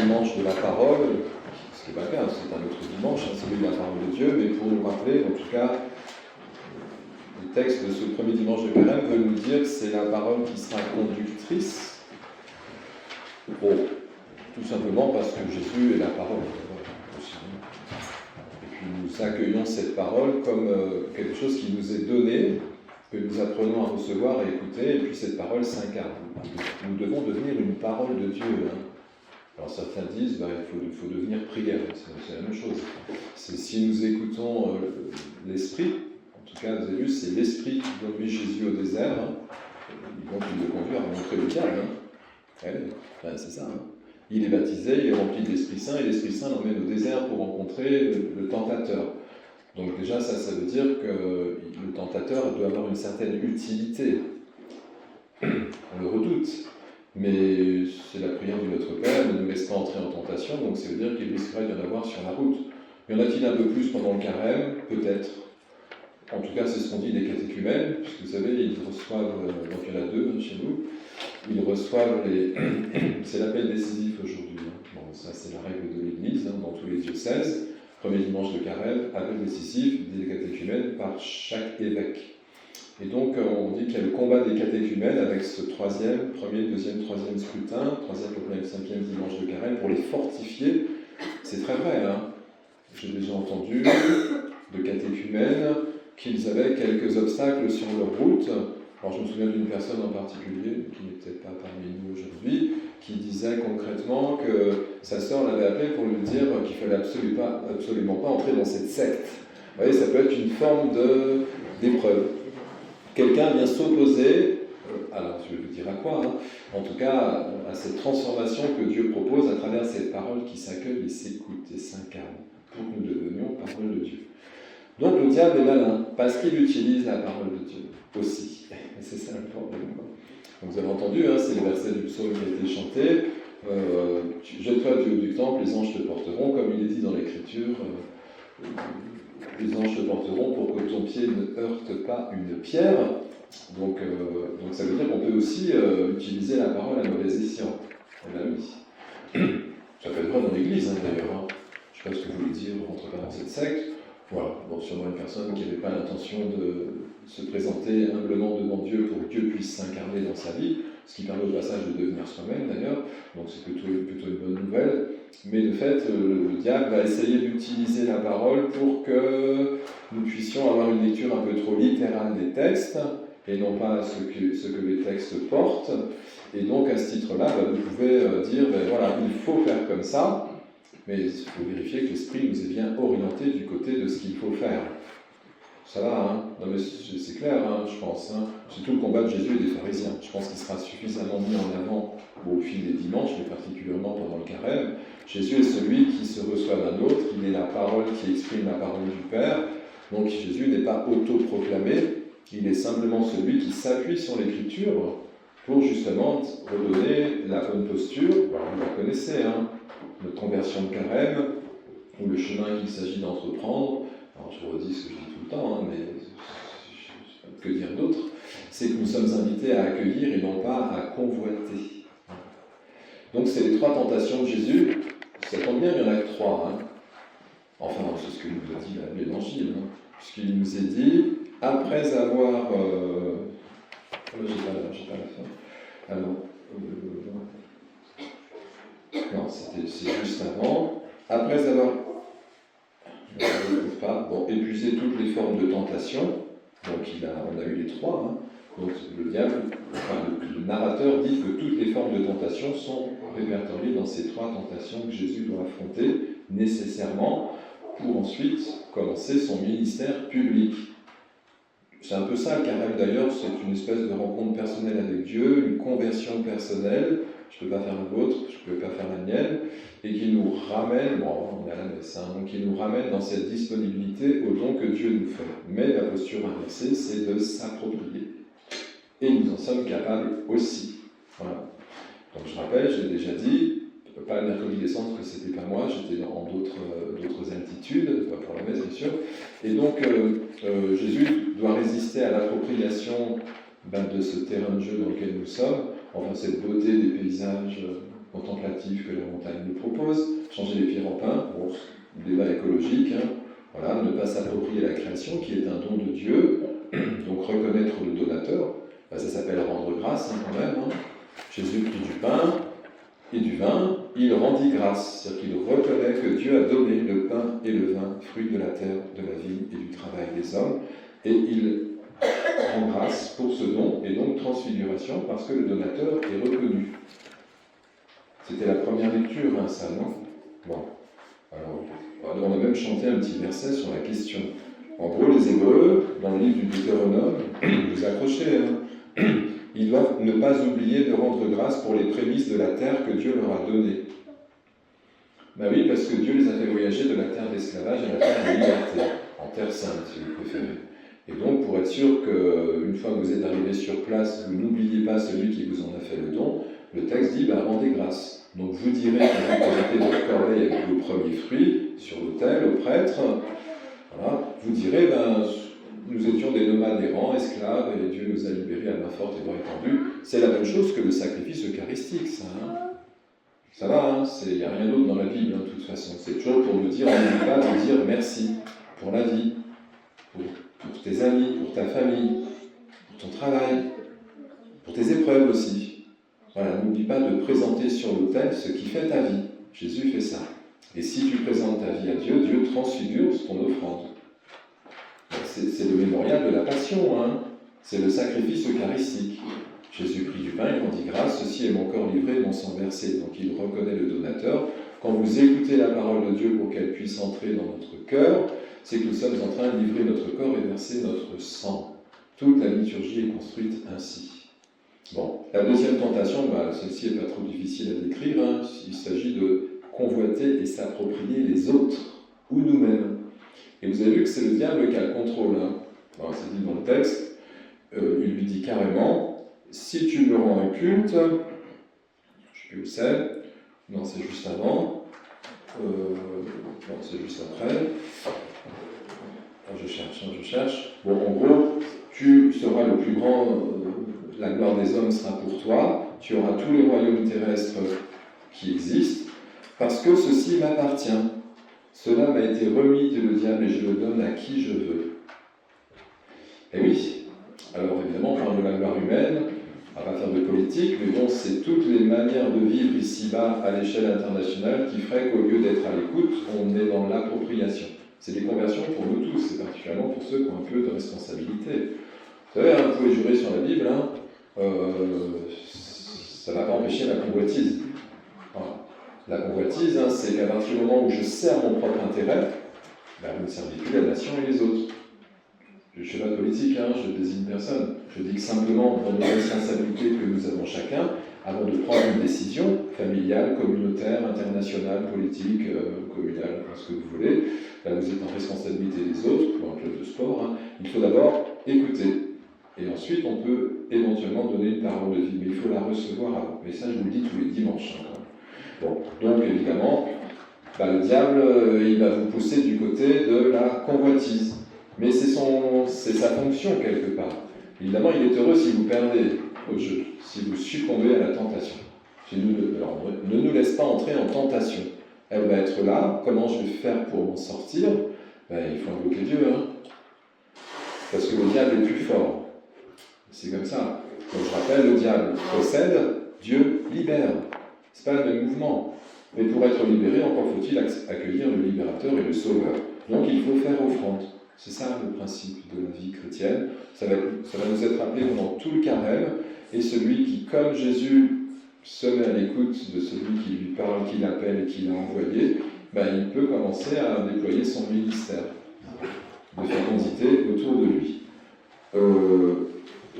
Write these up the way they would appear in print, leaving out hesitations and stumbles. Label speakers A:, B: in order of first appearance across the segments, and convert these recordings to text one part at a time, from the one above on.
A: dimanche de la parole, ce qui n'est pas grave, c'est un autre dimanche, c'est celui de la parole de Dieu, mais pour nous rappeler, en tout cas, le texte de ce premier dimanche de Carême veut nous dire que c'est la parole qui sera conductrice. Bon, tout simplement parce que Jésus est la parole. Et puis nous accueillons cette parole comme quelque chose qui nous est donné, que nous apprenons à recevoir et écouter, et puis cette parole s'incarne. Nous devons devenir une parole de Dieu. Alors certains disent il faut devenir prière, c'est la même chose. C'est si nous écoutons l'Esprit, en tout cas vous avez vu, c'est l'Esprit qui conduit Jésus au désert, donc il le conduit à rencontrer le diable. C'est ça. Il est baptisé, il est rempli de l'Esprit Saint, et l'Esprit Saint l'emmène au désert pour rencontrer le tentateur. Donc déjà, ça veut dire que le tentateur doit avoir une certaine utilité. On le redoute, mais c'est la prière du Notre Père, ne nous laisse pas entrer en tentation, donc ça veut dire qu'il risquerait d'y en avoir sur la route. Y en a-t-il un peu plus pendant le carême? Peut-être. En tout cas, c'est ce qu'on dit des catéchumènes, puisque vous savez, ils reçoivent, donc il y en a deux chez nous, ils reçoivent c'est l'appel décisif aujourd'hui. Bon, ça c'est la règle de l'Église, dans tous les diocèses. Premier dimanche de carême, appel décisif des catéchumènes par chaque évêque. Et donc on dit qu'il y a le combat des catéchumènes avec ce premier, deuxième, troisième scrutin, troisième, quatrième, cinquième dimanche de carême, pour les fortifier. C'est très vrai, J'ai déjà entendu de catéchumènes qu'ils avaient quelques obstacles sur leur route. Alors je me souviens d'une personne en particulier, qui n'est peut-être pas parmi nous aujourd'hui, qui disait concrètement que sa sœur l'avait appelé pour lui dire qu'il ne fallait absolument pas entrer dans cette secte. Vous voyez, ça peut être une forme d'épreuve. Quelqu'un vient s'opposer, alors je vais vous dire à quoi, en tout cas à cette transformation que Dieu propose à travers cette parole qui s'accueille et s'écoute et s'incarne, pour que nous devenions parole de Dieu. Donc le diable est malin, parce qu'il utilise la parole de Dieu aussi. Et c'est ça le problème. Donc vous avez entendu, c'est le verset du psaume qui a été chanté. Jette-toi du haut du temple, les anges te porteront, comme il est dit dans l'Écriture. Les anges te porteront pour que ton pied ne heurte pas une pierre. Donc ça veut dire qu'on peut aussi utiliser la parole à mauvais escient. On l'a mis. Ça peut être vrai dans l'Église d'ailleurs. Je ne sais pas ce que vous voulez dire, rentre pas dans cette secte. Voilà, bon, sûrement une personne qui n'avait pas l'intention de se présenter humblement devant Dieu pour que Dieu puisse s'incarner dans sa vie, ce qui permet au passage de devenir soi-même d'ailleurs, donc c'est plutôt une bonne nouvelle. Mais de fait, le diable va essayer d'utiliser la parole pour que nous puissions avoir une lecture un peu trop littérale des textes, et non pas ce que les textes portent. Et donc à ce titre-là, vous pouvez dire, voilà, il faut faire comme ça, mais il faut vérifier que l'esprit nous est bien orienté du côté de ce qu'il faut faire. Ça va, Non mais c'est clair, je pense. C'est tout le combat de Jésus et des pharisiens. Je pense qu'il sera suffisamment mis en avant au fil des dimanches, mais particulièrement pendant le carême. Jésus est celui qui se reçoit d'un autre, il est la parole qui exprime la parole du Père. Donc Jésus n'est pas autoproclamé, il est simplement celui qui s'appuie sur l'Écriture pour justement redonner la bonne posture. Alors, vous la connaissez, notre conversion de carême, ou le chemin qu'il s'agit d'entreprendre. Alors je redis ce que je dis tout le temps, mais que dire d'autre, c'est que nous sommes invités à accueillir et non pas à convoiter. Donc c'est les trois tentations de Jésus. Ça tombe bien, il n'y en a que trois. Enfin, c'est ce que nous a dit l'Évangile, puisqu'il nous est dit, après avoir... j'ai pas la fin. Alors... non, c'est juste avant. Après avoir... épuisé toutes les formes de tentation, donc on a eu les trois, donc le diable, le narrateur dit que toutes les formes de tentation sont répertoriées dans ces trois tentations que Jésus doit affronter nécessairement pour ensuite commencer son ministère public. C'est un peu ça le carême d'ailleurs, c'est une espèce de rencontre personnelle avec Dieu, une conversion personnelle. Je ne peux pas faire la vôtre, je ne peux pas faire la mienne, et qui nous ramène, on est à la messe, donc qui nous ramène dans cette disponibilité au don que Dieu nous fait. Mais la posture inversée, c'est de s'approprier. Et nous en sommes capables aussi. Voilà. Donc je rappelle, j'ai déjà dit, pas le mercredi des centres, que c'était pas moi, j'étais dans d'autres altitudes, pas pour la messe bien sûr. Et donc Jésus doit résister à l'appropriation de ce terrain de jeu dans lequel nous sommes, enfin cette beauté des paysages contemplatif que la montagne nous propose, changer les pierres en pain, bon, débat écologique, hein, voilà, ne pas s'approprier la création qui est un don de Dieu, donc reconnaître le donateur, ben, ça s'appelle rendre grâce hein, quand même. Hein. Jésus prit du pain et du vin, il rendit grâce, c'est-à-dire qu'il reconnaît que Dieu a donné le pain et le vin, fruits de la terre, de la vie et du travail des hommes, et il rend grâce pour ce don, et donc transfiguration, parce que le donateur est reconnu. C'était la première lecture, hein, ça, non? Bon. Alors, on a même chanté un petit verset sur la question. En gros, les Hébreux, dans le livre du Deutéronome, vous accrochez, hein, ils doivent ne pas oublier de rendre grâce pour les prémices de la terre que Dieu leur a donnée. Ben oui, parce que Dieu les a fait voyager de la terre d'esclavage à la terre de liberté, en terre sainte, si vous préférez. Et donc, pour être sûr qu'une fois que vous êtes arrivé sur place, vous n'oubliez pas celui qui vous en a fait le don, le texte dit, rendez grâce. Donc vous direz quand vous mettez votre corbeille avec vos premiers fruits sur l'autel, au prêtre, voilà, vous direz, nous étions des nomades errants, esclaves, et Dieu nous a libérés à main forte et bras étendus. C'est la même chose que le sacrifice eucharistique, ça. Hein. Ça va, hein, il n'y a rien d'autre dans la Bible, hein, de toute façon. C'est toujours pour nous dire, on n'oublie pas de dire merci pour la vie, pour tes amis, pour ta famille, pour ton travail, pour tes épreuves aussi. Voilà, n'oublie pas de présenter sur l'autel ce qui fait ta vie. Jésus fait ça. Et si tu présentes ta vie à Dieu, Dieu transfigure ton offrande. C'est le mémorial de la passion, hein. C'est le sacrifice eucharistique. Jésus prit du pain, il rendit grâce, ceci est mon corps livré, mon sang versé. Donc il reconnaît le donateur. Quand vous écoutez la parole de Dieu pour qu'elle puisse entrer dans notre cœur, c'est que nous sommes en train de livrer notre corps et verser notre sang. Toute la liturgie est construite ainsi. Bon, la deuxième tentation, celle-ci n'est pas trop difficile à décrire, hein. Il s'agit de convoiter et s'approprier les autres, ou nous-mêmes. Et vous avez vu que c'est le diable qui a le contrôle. Hein. Alors, c'est dit dans le texte, il lui dit carrément, si tu me rends un culte, je ne sais plus où c'est, non c'est juste avant, non c'est juste après, je cherche, bon en gros, tu seras le plus grand, la gloire des hommes sera pour toi, tu auras tous les royaumes terrestres qui existent, parce que ceci m'appartient. Cela m'a été remis, dit le diable, et je le donne à qui je veux. Et oui, alors évidemment, on parle de la gloire humaine, on ne va pas faire de politique, mais bon, c'est toutes les manières de vivre ici-bas à l'échelle internationale qui ferait qu'au lieu d'être à l'écoute, on est dans l'appropriation. C'est des conversions pour nous tous, c'est particulièrement pour ceux qui ont un peu de responsabilité. Vous savez, hein, vous pouvez jurer sur la Bible, hein, ça ne va pas empêcher la convoitise. Voilà. La convoitise, hein, c'est qu'à partir du moment où je sers mon propre intérêt, vous ne servez plus la nation et les autres. Je ne suis pas politique, hein, je désigne personne. Je dis que simplement, dans nos responsabilités que nous avons chacun, avant de prendre une décision familiale, communautaire, internationale, politique, communale, ce que vous voulez, là vous êtes en responsabilité des autres, pour un club de sport, hein, il faut d'abord écouter. Et ensuite, on peut éventuellement donner une parole de vie, mais il faut la recevoir avant. Mais ça, je vous le dis tous les dimanches. Hein, bon, donc évidemment, le diable, il va vous pousser du côté de la convoitise. Mais c'est sa fonction quelque part. Évidemment, il est heureux si vous perdez au jeu, si vous succombez à la tentation. Alors, ne nous laisse pas entrer en tentation. Elle va être là. Comment je vais faire pour m'en sortir? Il faut invoquer Dieu. Hein. Parce que le diable est plus fort. C'est comme ça. Donc je rappelle, le diable possède, Dieu libère. Ce n'est pas le même mouvement. Mais pour être libéré, encore faut-il accueillir le libérateur et le sauveur. Donc il faut faire offrande. C'est ça le principe de la vie chrétienne. Ça va nous être rappelé pendant tout le carême. Et celui qui, comme Jésus, se met à l'écoute de celui qui lui parle, qui l'appelle et qui l'a envoyé, il peut commencer à déployer son ministère de fécondité autour de lui.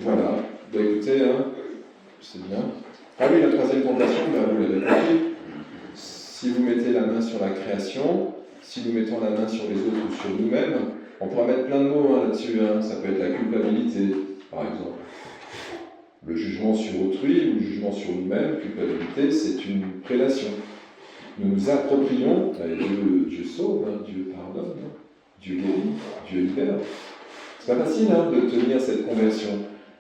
A: Voilà. Écoutez, hein, c'est bien. Ah oui, la troisième tentation, vous l'avez compris. Si vous mettez la main sur la création, si nous mettons la main sur les autres ou sur nous-mêmes, on pourra mettre plein de mots là-dessus. Hein. Ça peut être la culpabilité, par exemple. Le jugement sur autrui ou le jugement sur nous-mêmes, culpabilité, c'est une prélation. Nous nous approprions, Dieu sauve, hein, Dieu pardonne, hein, Dieu guérit, Dieu libère. C'est pas facile hein, de tenir cette conversion.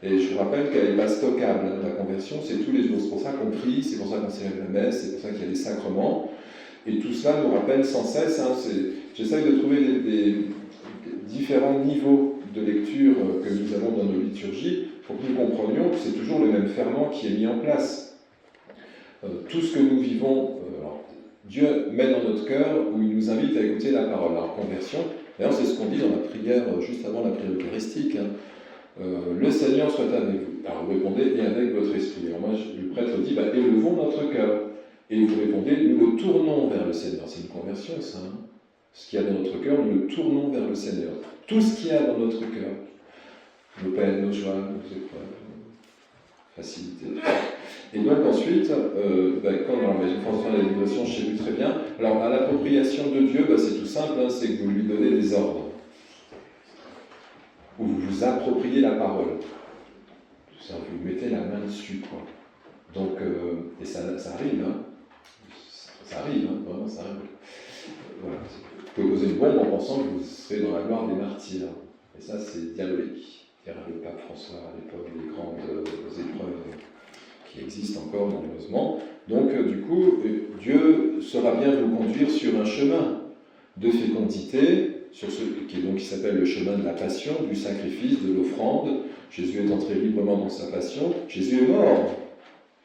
A: Et je vous rappelle qu'elle n'est pas stockable. La conversion, c'est tous les jours. C'est pour ça qu'on prie, c'est pour ça qu'on célèbre la messe, c'est pour ça qu'il y a des sacrements. Et tout cela nous rappelle sans cesse. J'essaye de trouver des différents niveaux de lecture que nous avons dans nos liturgies pour que nous comprenions que c'est toujours le même ferment qui est mis en place. Tout ce que nous vivons, Dieu met dans notre cœur où il nous invite à écouter la parole. Alors, conversion, d'ailleurs, c'est ce qu'on dit dans la prière, juste avant la prière eucharistique. Le Seigneur soit avec vous. Alors, vous répondez, et avec votre esprit. Alors, moi, le prêtre dit, élevons notre cœur. Et vous répondez, nous le tournons vers le Seigneur. C'est une conversion, ça. Ce qu'il y a dans notre cœur, nous le tournons vers le Seigneur. Tout ce qu'il y a dans notre cœur, nos peines, nos joies, nos épreuves, nos facilités. Et donc ensuite, quand dans la maison de la libération, je ne sais plus très bien, alors à l'appropriation de Dieu, c'est tout simple, c'est que vous lui donnez des ordres. Ou vous vous appropriez la parole. Vous mettez la main dessus, quoi. Donc, et ça arrive, ça arrive, vraiment, ça arrive. Voilà. Vous pouvez poser une bombe en pensant que vous serez dans la gloire des martyrs. Et ça, c'est diabolique. Dira le pape François à l'époque des grandes épreuves qui existent encore malheureusement. Donc, du coup, Dieu saura bien vous conduire sur un chemin de fécondité, sur ce qui s'appelle le chemin de la passion, du sacrifice, de l'offrande. Jésus est entré librement dans sa passion. Jésus est mort.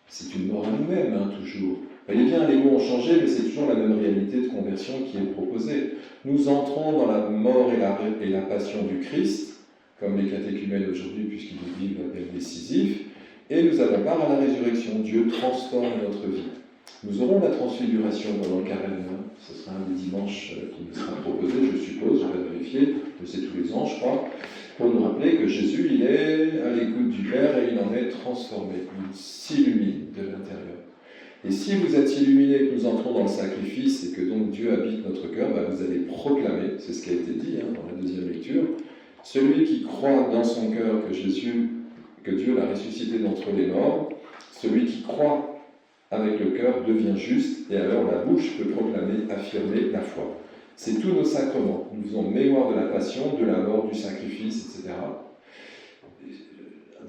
A: C'est une mort à nous-mêmes, toujours. Voyez bien, les mots ont changé, mais c'est toujours la même réalité de conversion qui est proposée. Nous entrons dans la mort et la passion du Christ, comme les catéchumènes aujourd'hui, puisqu'ils vivent l'appel décisif, et nous avons part à la résurrection. Dieu transforme notre vie. Nous aurons la transfiguration pendant le carême. Ce sera un des dimanches qui nous sera proposé, je suppose, je vais vérifier, mais c'est tous les ans, je crois, pour nous rappeler que Jésus, il est à l'écoute du Père et il en est transformé. Il s'illumine de l'intérieur. Et si vous êtes illuminés, que nous entrons dans le sacrifice et que donc Dieu habite notre cœur, vous allez proclamer, c'est ce qui a été dit dans la deuxième lecture, celui qui croit dans son cœur que Dieu l'a ressuscité d'entre les morts, celui qui croit avec le cœur devient juste, et alors la bouche peut proclamer, affirmer la foi. C'est tous nos sacrements. Nous faisons mémoire de la passion, de la mort, du sacrifice, etc.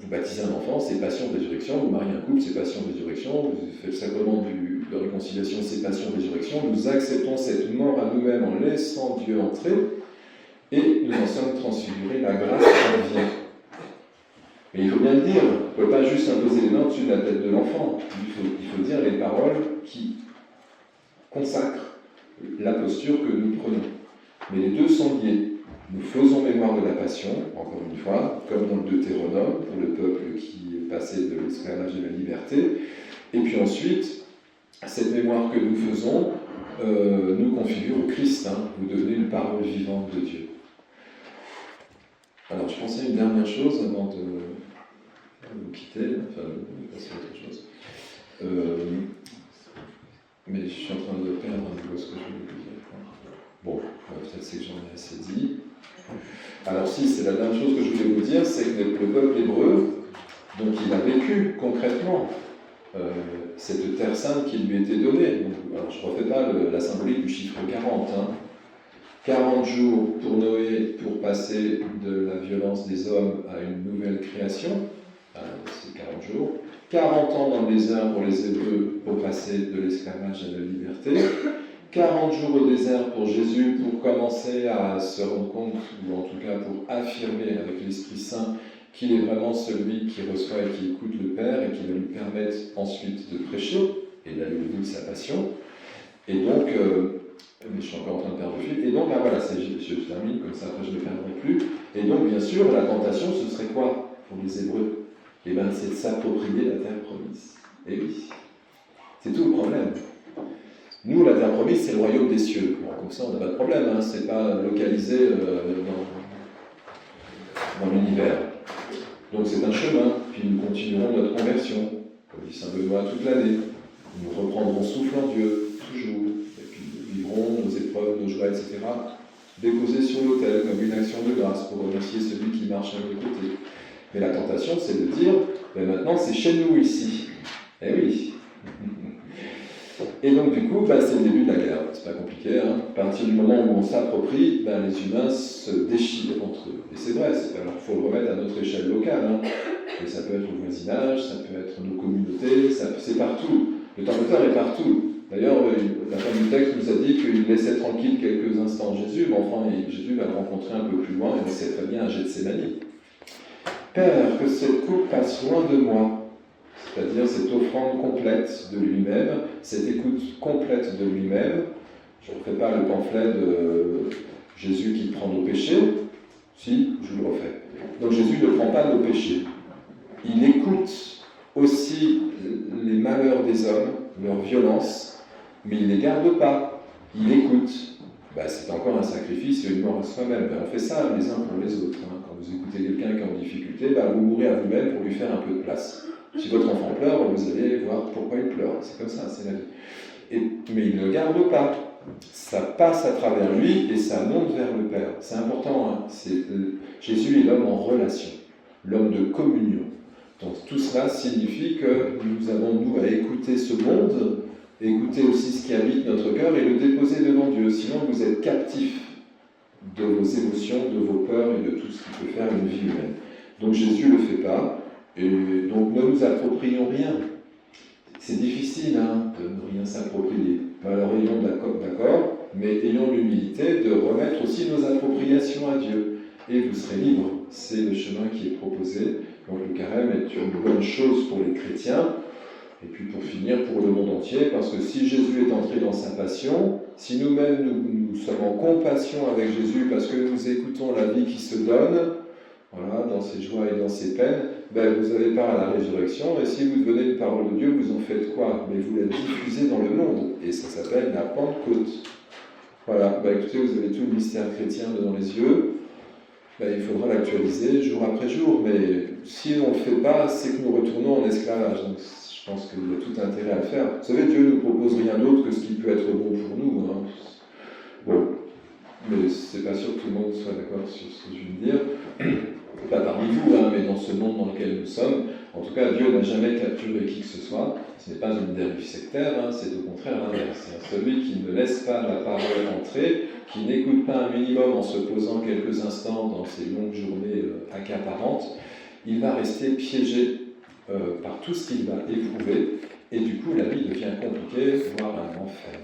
A: Vous baptisez un enfant, c'est passion, résurrection. Vous mariez un couple, c'est passion, résurrection. Vous faites le sacrement de réconciliation, c'est passion, résurrection. Nous acceptons cette mort à nous-mêmes en laissant Dieu entrer, et nous en sommes transfigurés. La grâce revient. Mais il faut bien le dire, on ne peut pas juste imposer les mains au-dessus de la tête de l'enfant. Il faut dire les paroles qui consacrent la posture que nous prenons. Mais les deux sont liés. Nous faisons mémoire de la passion, encore une fois, comme dans le Deutéronome, pour le peuple qui passait de l'esclavage à la liberté. Et puis ensuite, cette mémoire que nous faisons nous configure au Christ. Vous devenez une parole vivante de Dieu. Alors, je pensais à une dernière chose avant de vous quitter, de passer à autre chose. Mais je suis en train de perdre un peu ce que je voulais vous dire. Bon, peut-être c'est que j'en ai assez dit. Alors si, c'est la dernière chose que je voulais vous dire, c'est que le peuple hébreu, donc il a vécu concrètement cette terre sainte qui lui était donnée. Donc, alors je ne refais pas la symbolique du chiffre 40. 40 jours pour Noé pour passer de la violence des hommes à une nouvelle création. C'est 40 jours. 40 ans dans le désert pour les Hébreux pour passer de l'esclavage à la liberté. 40 jours au désert pour Jésus pour commencer à se rendre compte, ou en tout cas pour affirmer avec l'Esprit Saint qu'il est vraiment celui qui reçoit et qui écoute le Père et qui va lui permettre ensuite de prêcher et d'aller au bout de sa passion. Et donc, mais je suis encore en train de perdre le fil, et donc voilà, je termine comme ça, après je ne le perdrai plus. Et donc, bien sûr, la tentation, ce serait quoi pour les Hébreux? Eh bien, c'est de s'approprier la terre promise. Eh oui, c'est tout le problème. Nous, la terre promise, c'est le royaume des cieux. Bon, comme ça, on n'a pas de problème, c'est pas localisé dans l'univers. Donc c'est un chemin, puis nous continuerons notre conversion, comme dit Saint Benoît, toute l'année. Nous reprendrons souffle en Dieu, toujours, et puis nous vivrons nos épreuves, nos joies, etc., déposées sur l'autel comme une action de grâce pour remercier celui qui marche à nos côtés. Mais la tentation, c'est de dire, maintenant c'est chez nous ici. Eh oui. Et donc du coup, c'est le début de la guerre, c'est pas compliqué. Hein. À partir du moment où on s'approprie, les humains se déchirent entre eux. Et c'est vrai, alors il faut le remettre à notre échelle locale. Hein. Et ça peut être au voisinage, ça peut être nos communautés, c'est partout. Le tentateur est partout. D'ailleurs, la fin du texte nous a dit qu'il laissait tranquille quelques instants Jésus, mais enfin, Jésus va le rencontrer un peu plus loin, et on sait très bien à Gethsémani. Père, que cette coupe passe loin de moi, c'est-à-dire cette offrande complète de lui-même, cette écoute complète de lui-même. Je ne refais pas le pamphlet de Jésus qui prend nos péchés, si, je le refais. Donc Jésus ne prend pas nos péchés. Il écoute aussi les malheurs des hommes, leur violence, mais il ne les garde pas. Il écoute. C'est encore un sacrifice et une mort à soi-même. On fait ça les uns pour les autres. Hein. Quand vous écoutez quelqu'un qui est en difficulté, vous mourrez à vous-même pour lui faire un peu de place. Si votre enfant pleure, vous allez voir pourquoi il pleure. C'est comme ça, c'est la vie. Mais il ne garde pas. Ça passe à travers lui et ça monte vers le Père. C'est important. Hein. Jésus est l'homme en relation, l'homme de communion. Donc tout cela signifie que nous avons, nous, à écouter ce monde, écouter aussi ce qui habite notre cœur et le déposer devant Dieu. Sinon, vous êtes captif de vos émotions, de vos peurs et de tout ce qui peut faire une vie humaine. Donc Jésus ne le fait pas. Et donc ne nous approprions rien. C'est difficile de ne rien s'approprier. Alors ayons d'accord, mais ayons l'humilité de remettre aussi nos appropriations à Dieu. Et vous serez libres. C'est le chemin qui est proposé. Donc le carême est une bonne chose pour les chrétiens. Et puis pour finir, pour le monde entier, parce que si Jésus est entré dans sa passion, si nous-mêmes nous sommes en compassion avec Jésus parce que nous écoutons la vie qui se donne, voilà, dans ses joies et dans ses peines, vous avez part à la résurrection, et si vous devenez une parole de Dieu, vous en faites quoi? Mais vous la diffusez dans le monde, et ça s'appelle la Pentecôte. Voilà, écoutez, vous avez tout le mystère chrétien devant les yeux, il faudra l'actualiser jour après jour, mais si on ne le fait pas, c'est que nous retournons en esclavage, donc je pense qu'il y a tout intérêt à le faire. Vous savez, Dieu ne nous propose rien d'autre que ce qui peut être bon pour nous. Hein. Bon, mais c'est pas sûr que tout le monde soit d'accord sur ce que je viens de dire. Pas parmi vous, mais dans ce monde dans lequel nous sommes. En tout cas, Dieu n'a jamais capturé qui que ce soit. Ce n'est pas une dérive sectaire, c'est au contraire l'inverse. C'est celui qui ne laisse pas la parole entrer, qui n'écoute pas un minimum en se posant quelques instants dans ces longues journées accaparantes, il va rester piégé par tout ce qu'il va éprouver, et du coup la vie devient compliquée, voire un enfer.